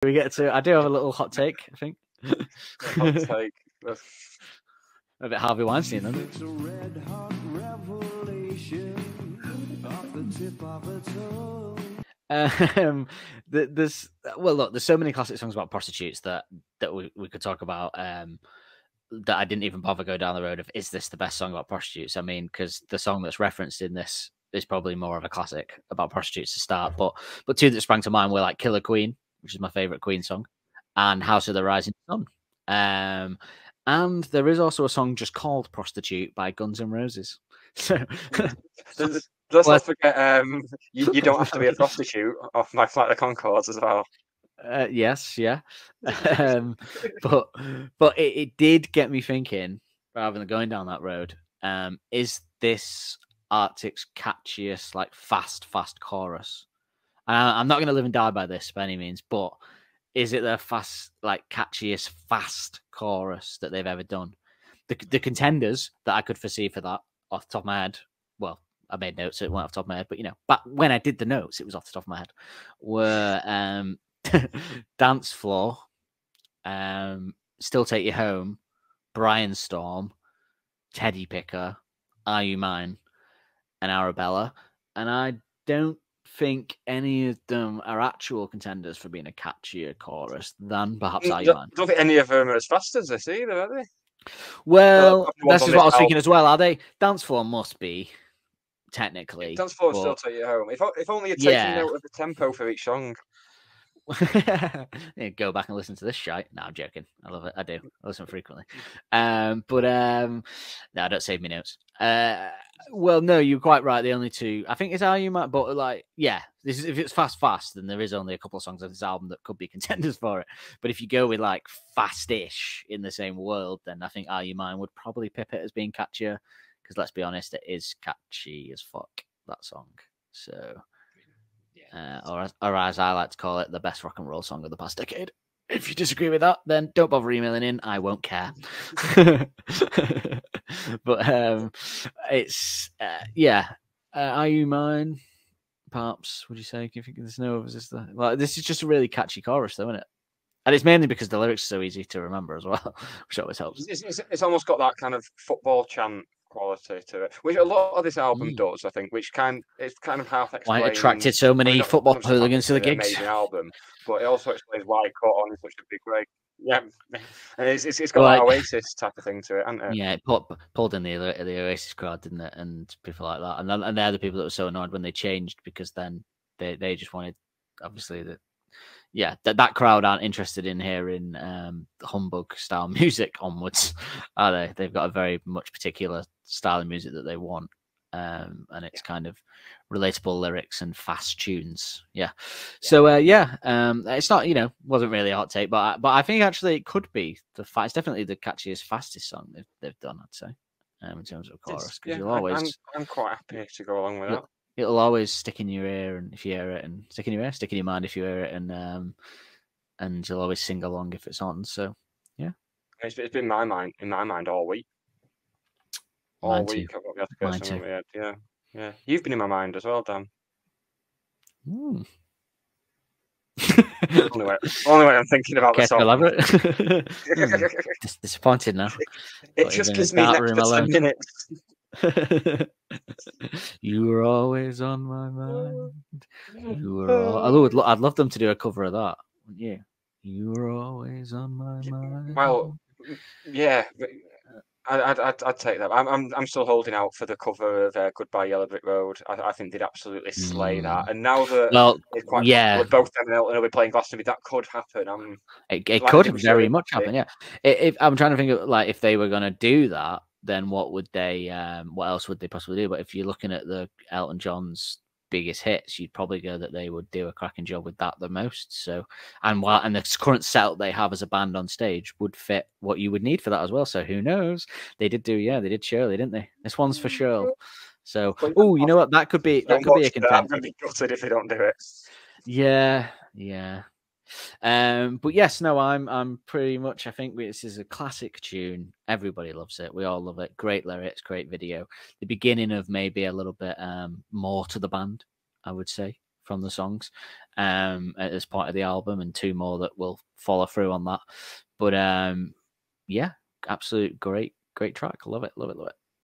we get to? I do have a little hot take, I think. Hot take. A bit Harvey Weinstein, then. It's a red hot revelation off the tip of a tongue. There's look, there's so many classic songs about prostitutes that we could talk about. That I didn't even bother go down the road of, is this the best song about prostitutes? I mean, because the song that's referenced in this is probably more of a classic about prostitutes to start. But two that sprang to mind were like Killer Queen, which is my favorite Queen song, and House of the Rising Sun. And there is also a song just called Prostitute by Guns N' Roses. So let's not forget, you don't have to be a prostitute off My Flight of the Conchords as well. Yes, yeah. But it did get me thinking, rather than going down that road, is this Arctic's catchiest, like fast chorus? And I'm not going to live and die by this by any means, but is it their fast, like catchiest fast chorus that they've ever done? The contenders that I could foresee for that off the top of my head, well, I made notes, so it went off the top of my head, but but when I did the notes, it was off the top of my head, were Dance Floor, Still Take You Home, Brian Storm, Teddy Picker, Are You Mine, and Arabella. And I don't think any of them are actual contenders for being a catchier chorus than perhaps Are You Mine. I don't think any of them are as fast as this either, are they? Well, that's just what I was thinking as well. Are they? Dance Floor must be, technically. Dance Floor Still Take You Home. If only you're taking note of the tempo for each song. Go back and listen to this shite. No, I'm joking. I love it. I do. I listen frequently. No, don't save me notes. Well, no, you're quite right. The only two, I think, is Are You Mine, but like, yeah, this is, if it's fast, then there is only a couple of songs on this album that could be contenders for it. But if you go with like fast-ish in the same world, then I think Are You Mine would probably pip it as being catchier. Because let's be honest, it is catchy as fuck, that song. So. Or as I like to call it, the best rock and roll song of the past decade. If you disagree with that, then don't bother emailing in. I won't care. But it's Are You Mine? Perhaps would you say? If you think there's no others, this is just a really catchy chorus, though, isn't it? And it's mainly because the lyrics are so easy to remember as well, which always helps. It's almost got that kind of football chant quality to it, which a lot of this album does, I think. It's kind of half explains why it attracted so many football hooligans to the gigs. Amazing album, but it also explains why it caught on in such a big way. Yeah, and it's got that Oasis type of thing to it, hasn't it? Yeah, it pulled in the Oasis crowd, didn't it? And people like that, and they're the people that were so annoyed when they changed, because then they just wanted, obviously, that crowd aren't interested in hearing humbug style music onwards, are they? They've got a very much particular style of music that they want, and it's kind of relatable lyrics and fast tunes. Yeah. So it's not, wasn't really a hot take, but I think actually it could be it's definitely the catchiest, fastest song they've done, I'd say, in terms of chorus. Because I'm quite happy to go along with that. It'll always stick in your ear, and if you hear it, and stick in your ear, stick in your mind if you hear it, and you'll always sing along if it's on. So yeah, it's been in my mind all week. All week I've got the application in my head. Yeah. You've been in my mind as well, Dan. Only when I'm thinking about the song. Elaborate. Disappointed now. It just gives me an extra 10 minutes. You were always on my mind. I'd love them to do a cover of that, wouldn't you? You were always on my mind. Well, yeah, I'd take that. I'm still holding out for the cover of Goodbye Yellow Brick Road. I think they'd absolutely slay that. And now that both them and Elton will be playing Glastonbury, that could happen. It could very much happen. Yeah, if I'm trying to think of like if they were going to do that, then what else would they possibly do? But if you're looking at the Elton John's biggest hits, you'd probably go that they would do a cracking job with that the most. So, and the current setup they have as a band on stage would fit what you would need for that as well. So who knows? They did Shirley, didn't they? This one's for sure. So, you know what? That could be a contender. I'm going to be gutted if they don't do it. Yeah. But yes, no, I'm pretty much, I think this is a classic tune. Everybody loves it. We all love it. Great lyrics, great video. The beginning of maybe a little bit more to the band, I would say. from the songs as part of the album, and 2 more that will follow through on that. But yeah, absolute great track. Love it.